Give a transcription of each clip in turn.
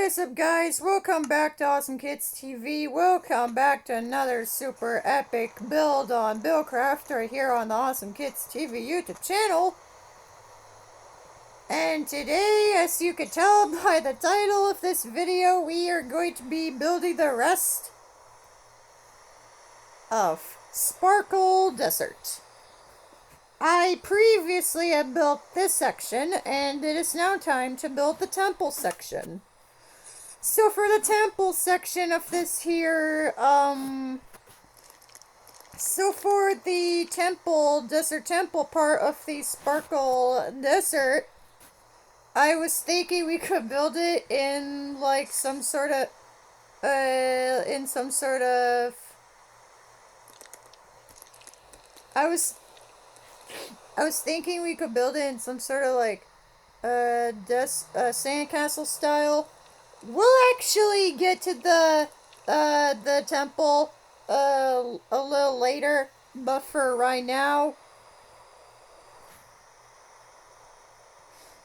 What is up, guys? Welcome back to Awesome Kids TV. Welcome back to another super epic build on buildcraft right here on the Awesome Kids TV YouTube channel. And today, as you can tell by the title of this video, we are going to be building the rest of Sparkle Desert. I previously had built this section, and it is now time to build the temple section. So for the temple section of this here, so for the desert temple part of the Sparkle Desert, I was thinking we could build it in like some sort of, I was thinking we could build it in some sort of like, sandcastle style. We'll actually get to the temple, a little later, but for right now,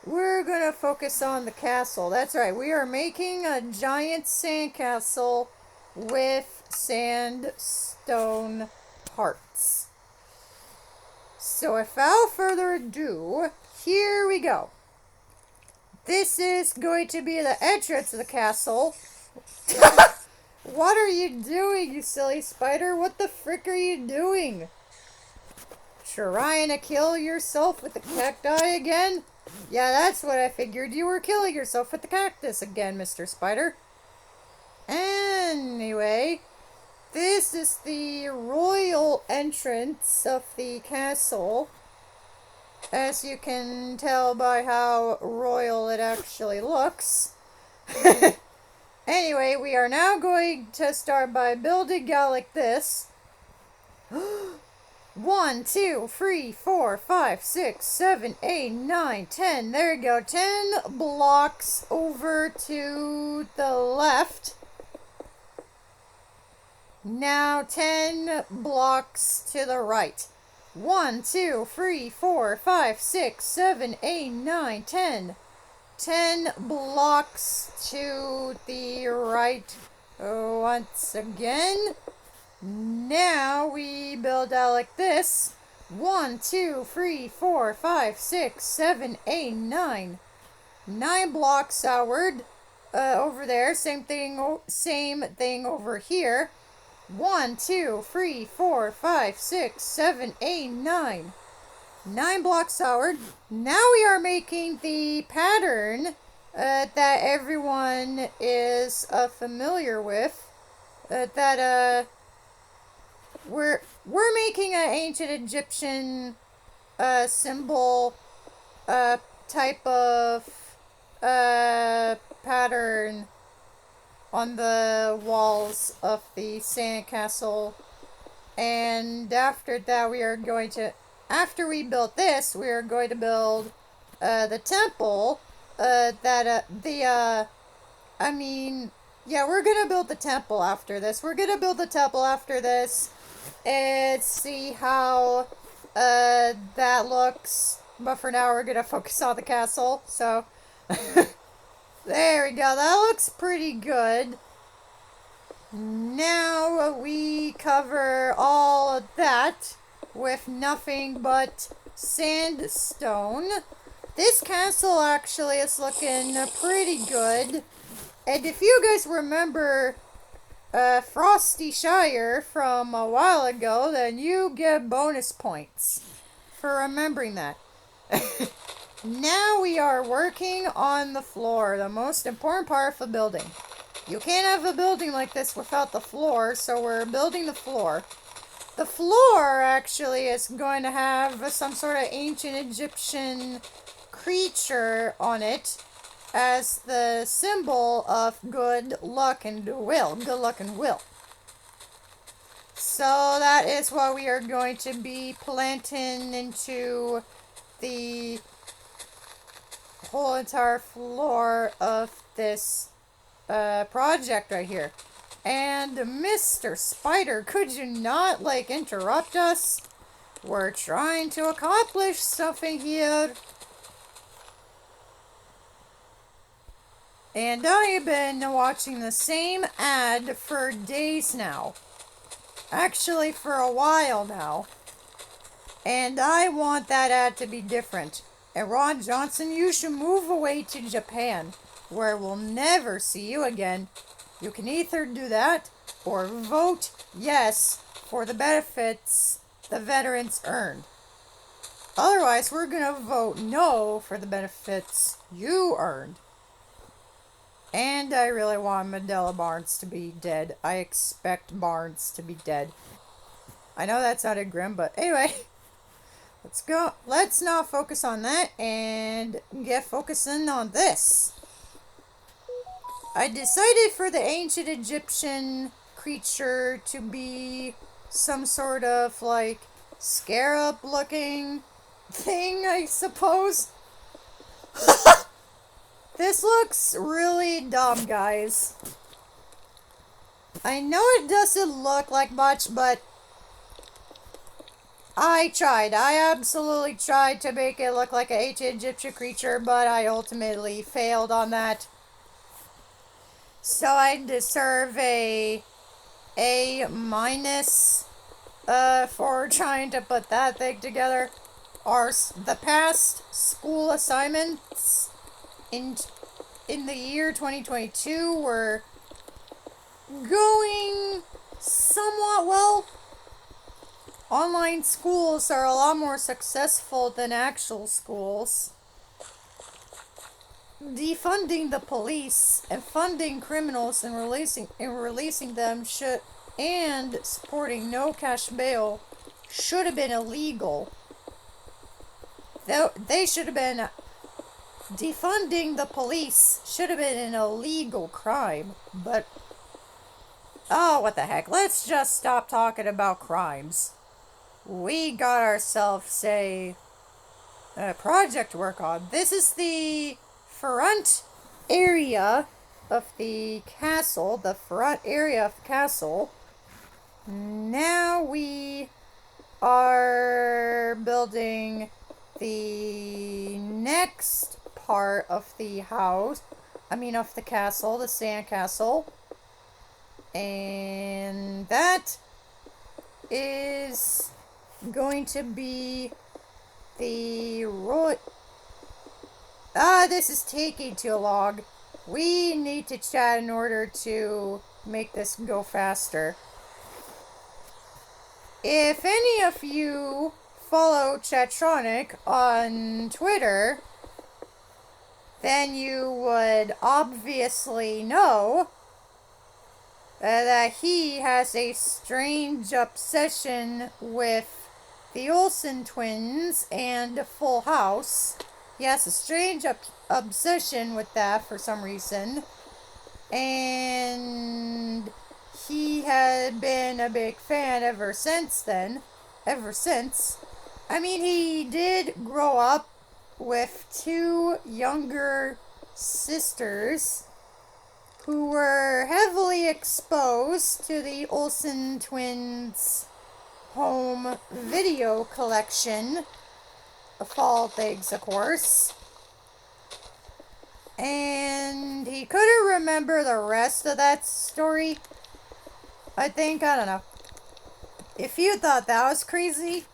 we're gonna focus on the castle. That's right, we are making a giant sandcastle with sandstone parts. So without further ado, here we go. This is going to be the entrance to the castle. What are you doing, you silly spider? What the frick are you doing? Trying to kill yourself with the cacti again? Yeah, that's what I figured. You were killing yourself with the cactus again, Mr. Spider. Anyway, this is the royal entrance of the castle. As you can tell by how royal it actually looks. Anyway, we are now going to start by building out like this. 1, 2, 3, 4, 5, 6, 7, 8, 9, 10. There you go. 10 blocks over to the left. Now 10 blocks to the right. 1, 2, 3, 4, 5, 6, 7, 8, 9, 10. 10 blocks to the right once again. Now we build out like this. 1, 2, 3, 4, 5, 6, 7, 8, 9. 9 blocks outward over there. Same thing over here. 1, 2, 3, 4, 5, 6, 7, 8, 9. 9 blocks outward. Now we are making the pattern that everyone is familiar with. We're making an ancient Egyptian symbol type of pattern on the walls of the sandcastle, and after that after we build this, we are going to build the temple. We're gonna build the temple after this. And see how that looks. But for now, we're gonna focus on the castle. So. There we go, that looks pretty good. Now we cover all of that with nothing but sandstone. This castle actually is looking pretty good. And if you guys remember Frosty Shire from a while ago, then you get bonus points for remembering that. Now we are working on the floor, the most important part of the building. You can't have a building like this without the floor, so we're building the floor. The floor actually is going to have some sort of ancient Egyptian creature on it as the symbol of good luck and will. So that is what we are going to be planting into the whole entire floor of this project right here. And Mr. Spider, could you not interrupt us? We're trying to accomplish something here. And I've been watching the same ad for days now. Actually, for a while now. And I want that ad to be different. And Ron Johnson, you should move away to Japan, where we'll never see you again. You can either do that or vote yes for the benefits the veterans earned. Otherwise, we're gonna vote no for the benefits you earned. And I really want Mandela Barnes to be dead. I expect Barnes to be dead. I know that sounded grim, but anyway. Let's go. Let's not focus on that and get focusing on this. I decided for the ancient Egyptian creature to be some sort of like scarab looking thing, I suppose. This looks really dumb, guys. I know it doesn't look like much, but I tried. I absolutely tried to make it look like an ancient Egyptian creature, but I ultimately failed on that. So I deserve a minus for trying to put that thing together. The past school assignments in the year 2022 were going somewhat well. Online schools are a lot more successful than actual schools. Defunding the police and funding criminals and releasing them and supporting no cash bail should have been illegal. They should have been defunding the police should have been an illegal crime, but oh, what the heck? Let's just stop talking about crimes. We got ourselves a project to work on. This is the front area of the castle. The front area of the castle. Now we are building the next part of the house. Of the castle, the sand castle. And that is going to be the this is taking too long. We need to chat in order to make this go faster. If any of you follow Chatronic on Twitter, then you would obviously know that he has a strange obsession with the Olsen twins and Full House. He has a strange obsession with that for some reason. And he had been a big fan ever since then. He did grow up with two younger sisters who were heavily exposed to the Olsen twins' home video collection, of all things, of course. And he couldn't remember the rest of that story. I don't know. If you thought that was crazy,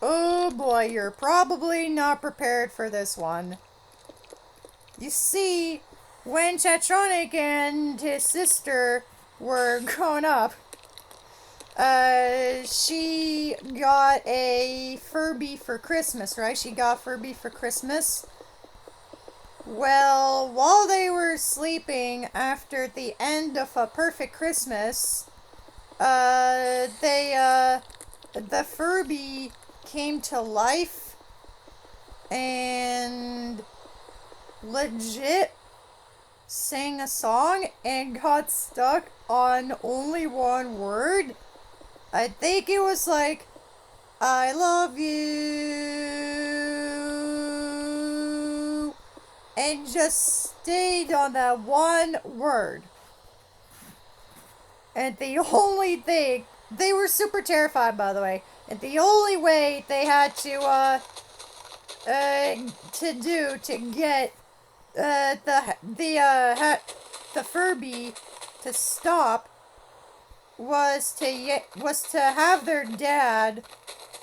oh boy, you're probably not prepared for this one. You see, when Chatronic and his sister were growing up, she got a Furby for Christmas, right? She got Furby for Christmas. Well, while they were sleeping after the end of A Perfect Christmas, the Furby came to life and legit sang a song and got stuck on only one word. I think it was like, I love you, and just stayed on that one word. And the only thing, they were super terrified, by the way, and the only way they had to do to get the Furby to stop was to have their dad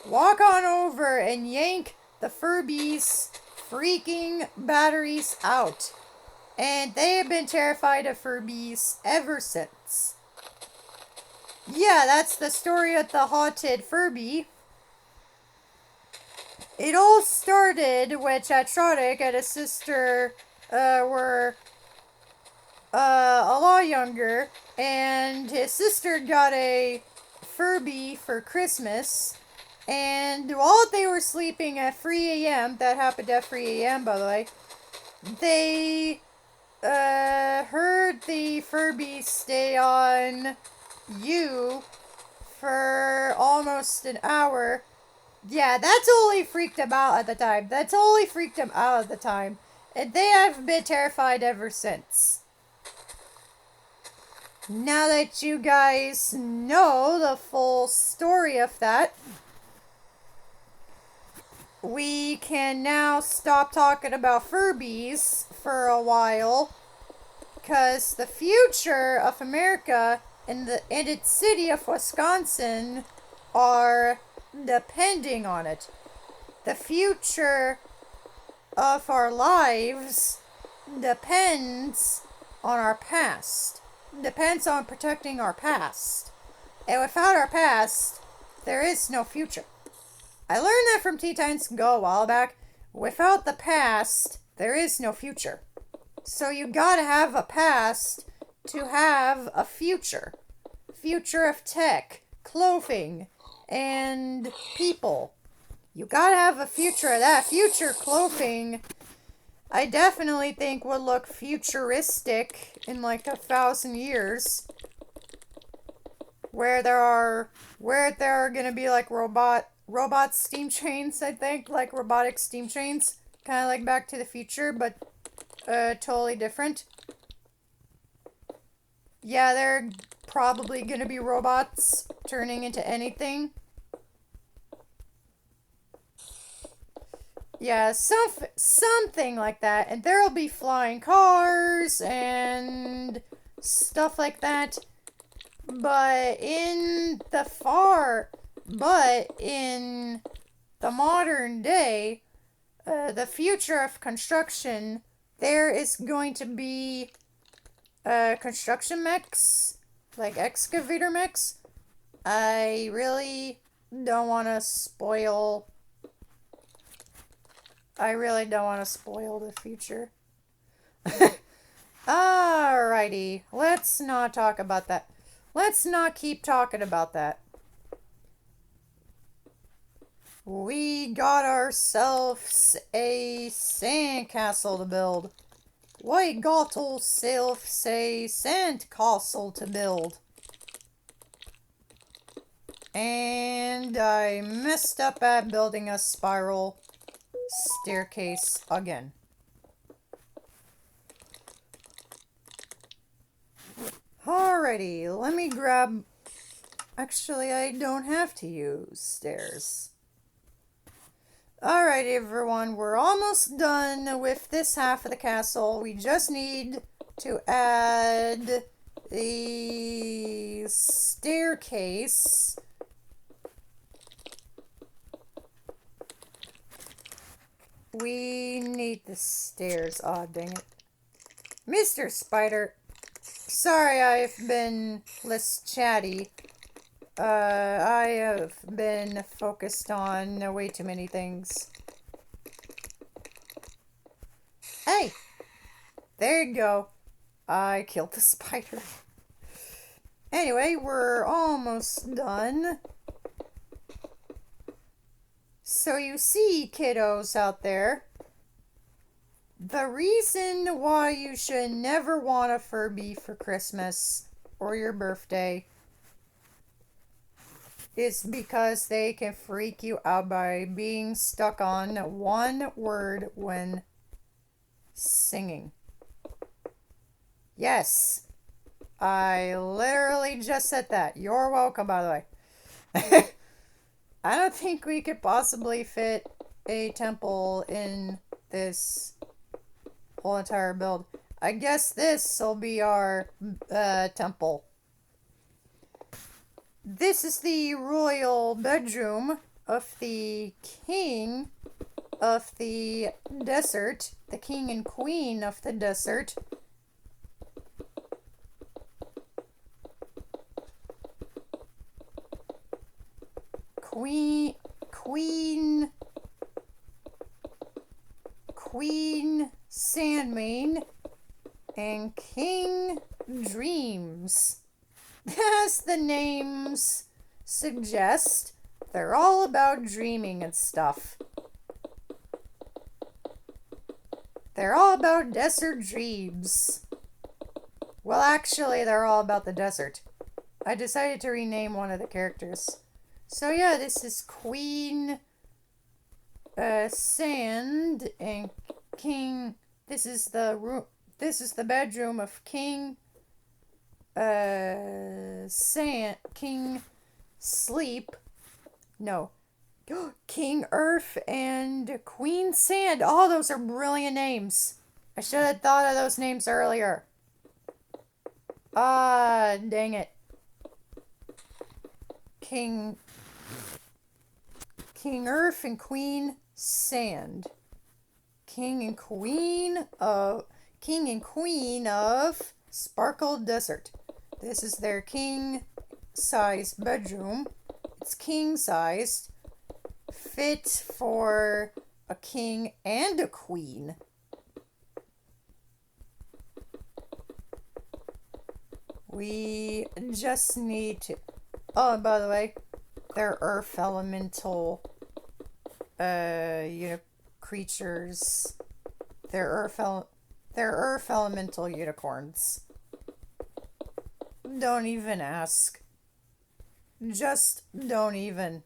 walk on over and yank the Furby's freaking batteries out. And they have been terrified of Furbies ever since. Yeah, that's the story of the haunted Furby. It all started when Chatronic and his sister were a lot younger, and his sister got a Furby for Christmas. And while they were sleeping at 3 a.m., that happened at 3 a.m., by the way, they heard the Furby stay on you for almost an hour. Yeah, that totally freaked them out at the time. That totally freaked them out at the time. And they have been terrified ever since. Now that you guys know the full story of that, we can now stop talking about Furbies for a while, because the future of America and its city of Wisconsin are depending on it. The future of our lives depends on our past. Depends on protecting our past. And without our past, there is no future. I learned that from Tea Times Go a while back. Without the past, there is no future. So you gotta have a past to have a future. Future of tech, clothing, and people. You gotta have a future of that. Future clothing, I definitely think would look futuristic in like 1,000 years. Where there are gonna be like robot steam trains, I think, like robotic steam trains, kind of like Back to the Future, but totally different. Yeah, they're probably gonna be robots turning into anything. Yeah, something like that, and there'll be flying cars and stuff like that. But in the modern day, the future of construction, there is going to be construction mechs, like excavator mechs. I really don't want to spoil. I really don't want to spoil the future. Alrighty, let's not talk about that. Let's not keep talking about that. We got ourselves a sandcastle to build. We got ourselves a sandcastle to build. And I messed up at building a spiral staircase again. Alrighty, let me grab... Actually, I don't have to use stairs. Alright, everyone, we're almost done with this half of the castle. We just need to add the staircase. We need the stairs. Aw, dang it. Mr. Spider. Sorry I've been less chatty. I have been focused on way too many things. Hey! There you go. I killed the spider. Anyway, we're almost done. So you see, kiddos out there, the reason why you should never want a Furby for Christmas or your birthday is because they can freak you out by being stuck on one word when singing. Yes, I literally just said that. You're welcome, by the way. I don't think we could possibly fit a temple in this whole entire build. I guess this will be our temple. This is the royal bedroom of the king of the desert, the king and queen of the desert. Queen Sandmane and King Dreams. As the names suggest, they're all about dreaming and stuff. They're all about desert dreams. Well, actually, they're all about the desert. I decided to rename one of the characters. So yeah, this is Queen Sand and King. This is the room. This is the bedroom of King Sand. King Sleep. No. King Earth and Queen Sand. Oh, those are brilliant names. I should have thought of those names earlier. Ah, dang it. King Earth and Queen Sand. King and Queen of Sparkle Desert. This is their king-sized bedroom. It's king-sized. Fit for a king and a queen. We just need to... Oh, and by the way, they're earth elemental creatures. They're earth elemental unicorns. Don't even ask. Just don't even.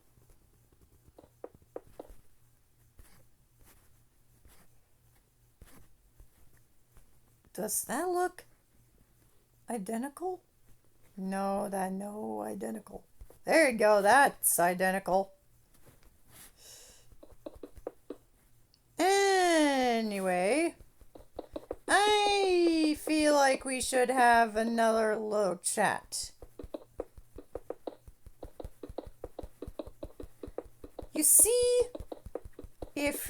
Does that look identical? No, identical. There you go, that's identical. Anyway, I feel like we should have another little chat. You see, if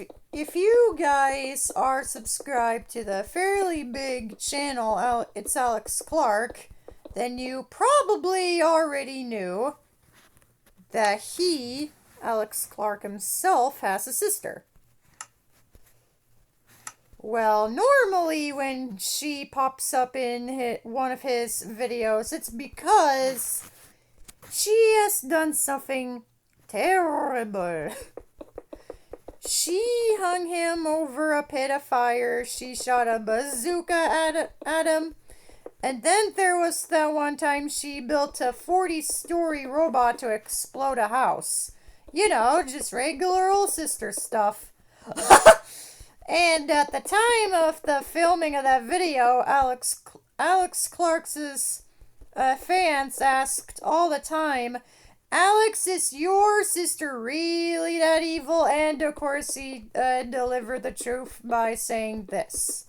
you guys are subscribed to the fairly big channel, It's Alex Clark, then you probably already knew that Alex Clark himself, has a sister. Well, normally when she pops up in one of his videos, it's because she has done something terrible. She hung him over a pit of fire. She shot a bazooka at him. And then there was that one time she built a 40-story robot to explode a house. You know, just regular old sister stuff. And at the time of the filming of that video, Alex Clark's fans asked all the time, Alex, is your sister really that evil? And of course he delivered the truth by saying this.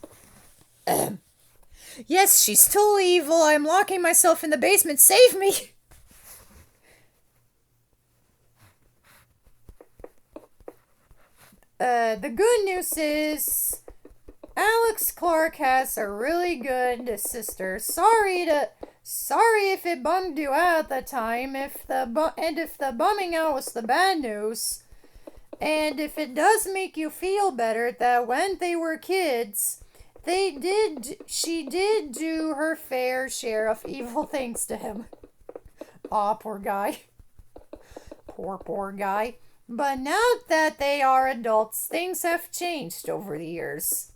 Yes, she's totally evil. I'm locking myself in the basement. Save me! The good news is Alex Clark has a really good sister. Sorry if it bummed you out at the time. If the bumming out was the bad news, and if it does make you feel better that when they were kids, she did do her fair share of evil things to him. Aw, poor guy. Poor guy. But now that they are adults, things have changed over the years.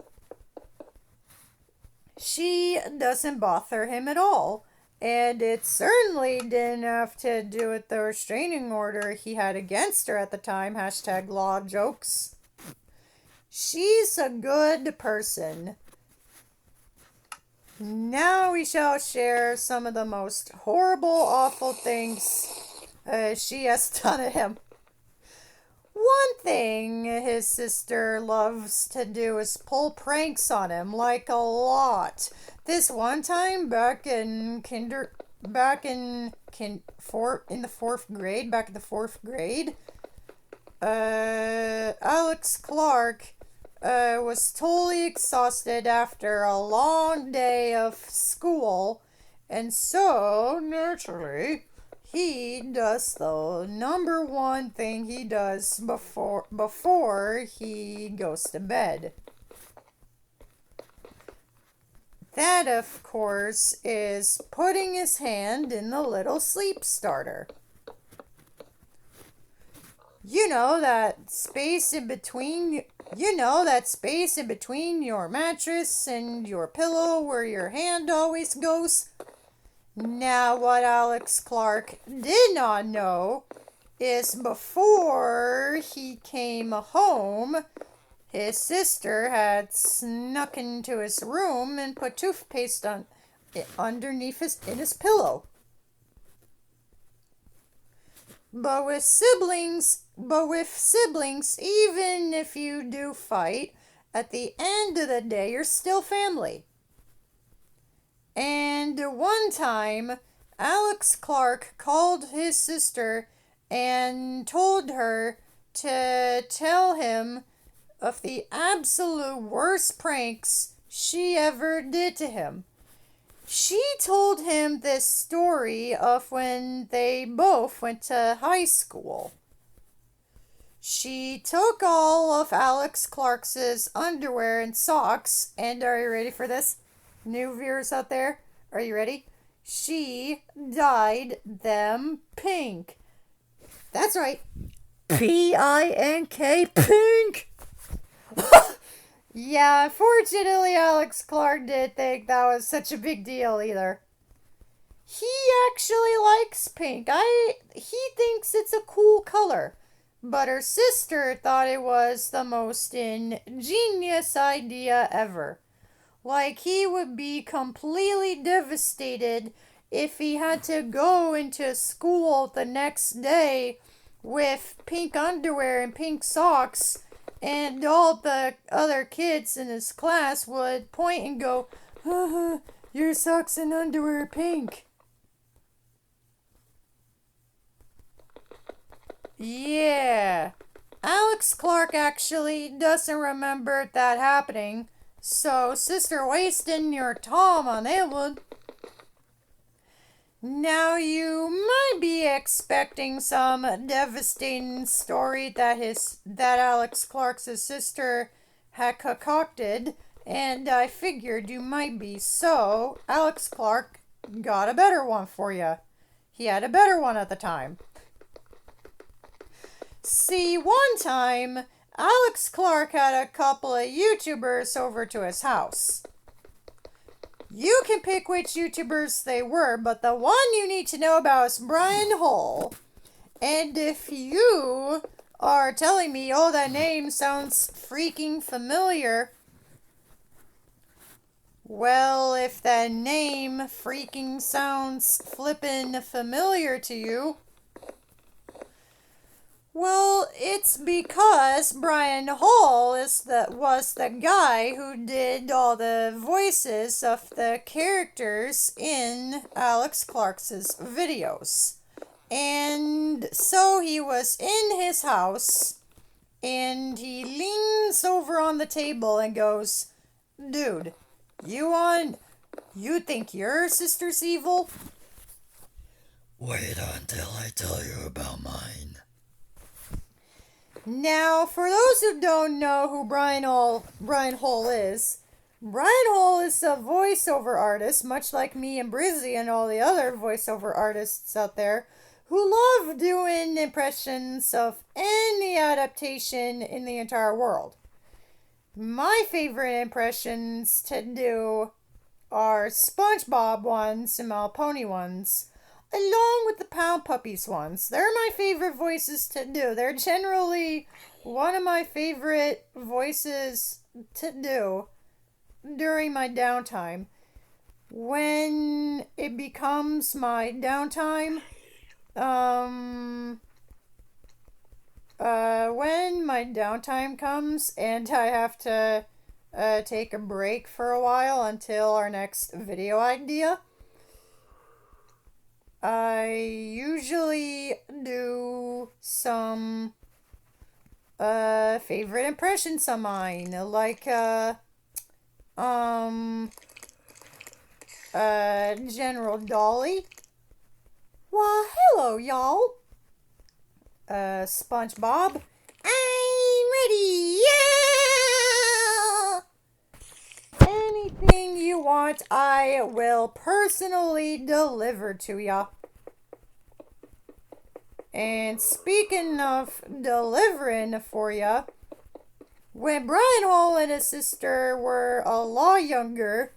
She doesn't bother him at all. And it certainly didn't have to do with the restraining order he had against her at the time. #law jokes. She's a good person. Now we shall share some of the most horrible, awful things she has done to him. one thing his sister loves to do is pull pranks on him, like a lot. This one time in the fourth grade, back in the fourth grade, Alex Clark was totally exhausted after a long day of school, and so naturally he does the number one thing he does before he goes to bed. That, of course, is putting his hand in the little sleep starter. You know that space in between your mattress and your pillow where your hand always goes? Now, what Alex Clark did not know is before he came home, his sister had snuck into his room and put toothpaste underneath in his pillow. But with siblings, even if you do fight, at the end of the day, you're still family. And one time, Alex Clark called his sister and told her to tell him of the absolute worst pranks she ever did to him. She told him this story of when they both went to high school. She took all of Alex Clark's underwear and socks, and are you ready for this? New viewers out there, are you ready? She dyed them pink. That's right. P-I-N-K, pink. Yeah, unfortunately, Alex Clark didn't think that was such a big deal either. He actually likes pink. He thinks it's a cool color. But her sister thought it was the most ingenious idea ever. Like, he would be completely devastated if he had to go into school the next day with pink underwear and pink socks, and all the other kids in his class would point and go, your socks and underwear are pink. Yeah. Alex Clark actually doesn't remember that happening, so sister wasting your time on that one. Now you might be expecting some devastating story that Alex Clark's sister had concocted, and I figured you might be, so Alex Clark got a better one for you. He had a better one at the time. See, one time, Alex Clark had a couple of YouTubers over to his house. You can pick which YouTubers they were, but the one you need to know about is Brian Hull. And if you are telling me, oh, that name sounds freaking familiar, well, if that name freaking sounds flippin' familiar to you, well, it's because Brian Hull was the guy who did all the voices of the characters in Alex Clark's videos. And so he was in his house, and he leans over on the table and goes, dude, you think your sister's evil? Wait until I tell you about mine. Now, for those who don't know who Brian Hull is a voiceover artist, much like me and Brizzy and all the other voiceover artists out there, who love doing impressions of any adaptation in the entire world. My favorite impressions to do are SpongeBob ones and My Pony ones, along with the Pound Puppies ones. They're my favorite voices to do. They're generally one of my favorite voices to do during my downtime. When it becomes my downtime, When my downtime comes and I have to take a break for a while until our next video idea, I usually do some favorite impressions of mine, like General Dolly. Why, hello, y'all. SpongeBob. I'm ready. Yeah! Anything you want, I will personally deliver to ya. And speaking of delivering for ya, when Brian Hall and his sister were a lot younger,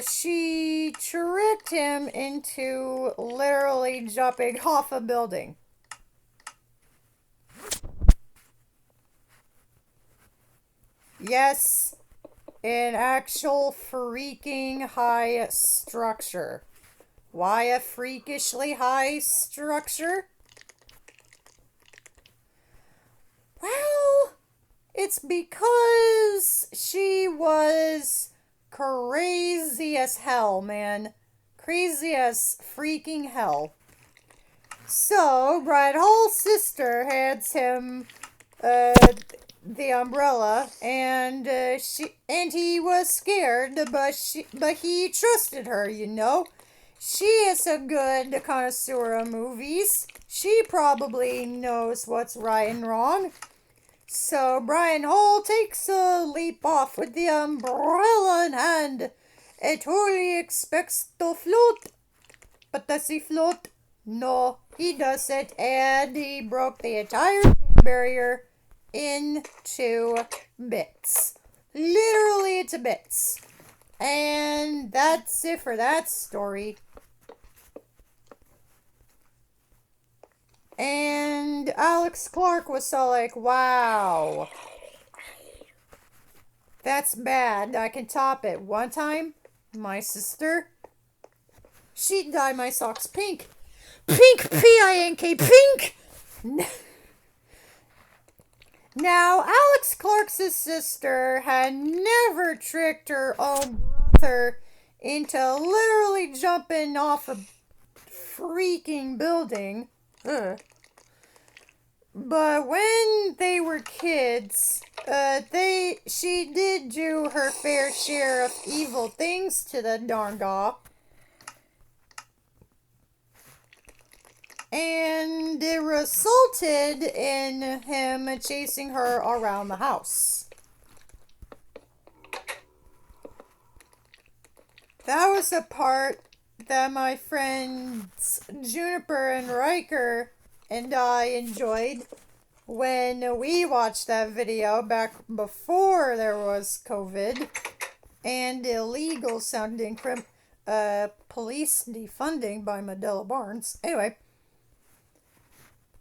she tricked him into literally jumping off a building. Yes, an actual freaking high structure. Why a freakishly high structure? Well, it's because she was crazy as hell, man. Crazy as freaking hell. So, Brian Hall's sister hands him the umbrella, and he was scared, but he trusted her, you know. She is a good connoisseur of movies. She probably knows what's right and wrong. So Brian Hall takes a leap off with the umbrella in hand and totally expects to float. But does he float? No, he doesn't, and he broke the entire barrier into bits. Literally into bits. And that's it for that story. And Alex Clark was so like, wow, that's bad. I can top it. One time, my sister, she dyed my socks pink. Pink, P-I-N-K, pink! Now, Alex Clark's sister had never tricked her own brother into literally jumping off a freaking building. Ugh. But when they were kids, she did do her fair share of evil things to the darn guy. And it resulted in him chasing her around the house. That was the part that my friends Juniper and Riker and I enjoyed when we watched that video back before there was COVID and illegal sounding police defunding by Medela Barnes. Anyway,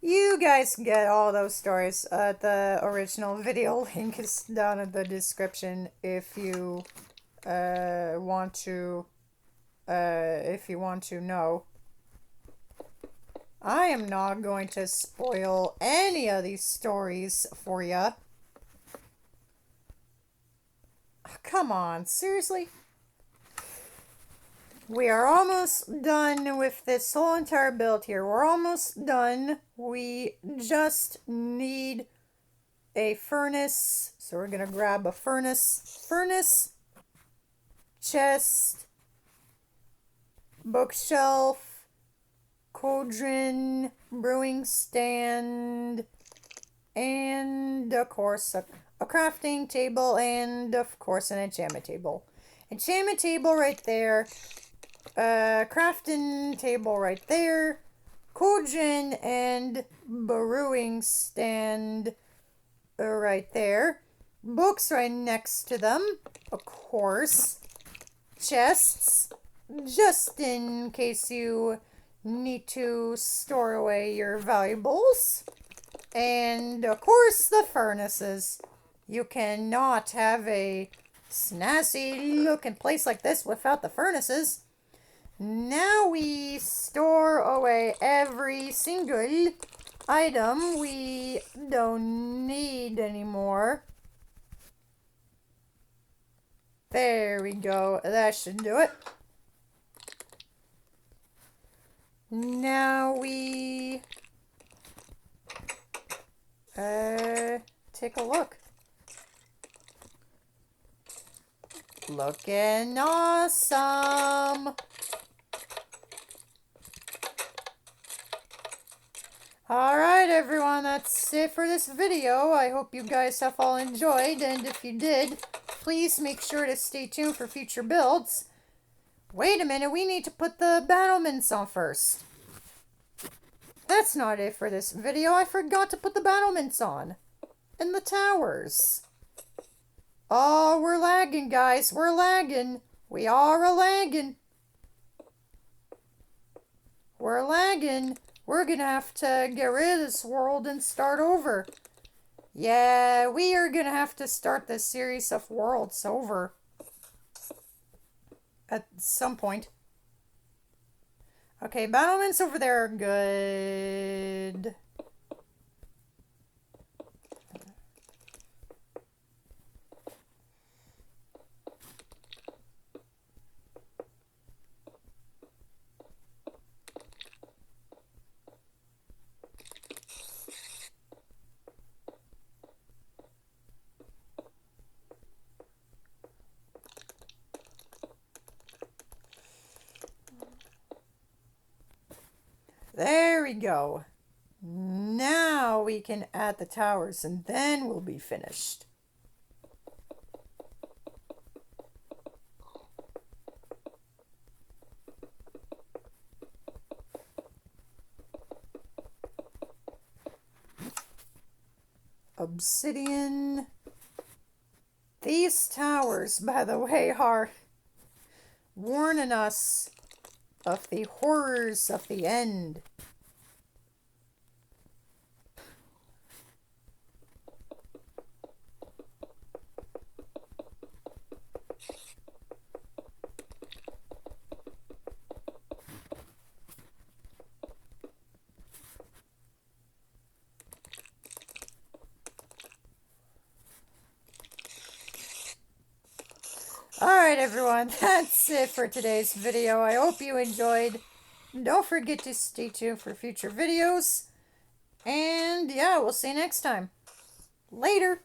you guys get all those stories. The original video link is down in the description if you want to know. I am not going to spoil any of these stories for ya. Come on, seriously? We are almost done with this whole entire build here. We're almost done. We just need a furnace. So we're going to grab a furnace, chest, bookshelf, cauldron, brewing stand, and of course a crafting table, and of course an enchantment table. Enchantment table right there. Crafting table right there. Cauldron and brewing stand right there. Books right next to them. Of course. Chests. Just in case you need to store away your valuables. And of course the furnaces. You cannot have a snazzy looking place like this without the furnaces. Now we store away every single item we don't need anymore. There we go. That should do it. Now we take a look. Looking awesome. Alright everyone, that's it for this video. I hope you guys have all enjoyed, and if you did, please make sure to stay tuned for future builds. Wait a minute, we need to put the battlements on first. That's not it for this video. I forgot to put the battlements on. And the towers. Oh, we're lagging, guys. We're lagging. We are a-lagging. We're lagging. We're gonna have to get rid of this world and start over. Yeah, we are gonna have to start this series of worlds over. At some point. Okay, battlements over there are good. There we go. Now we can add the towers and then we'll be finished. Obsidian. These towers, by the way, are warning us of the horrors of the end. Alright everyone, that's it for today's video. I hope you enjoyed. Don't forget to stay tuned for future videos. And yeah, we'll see you next time. Later!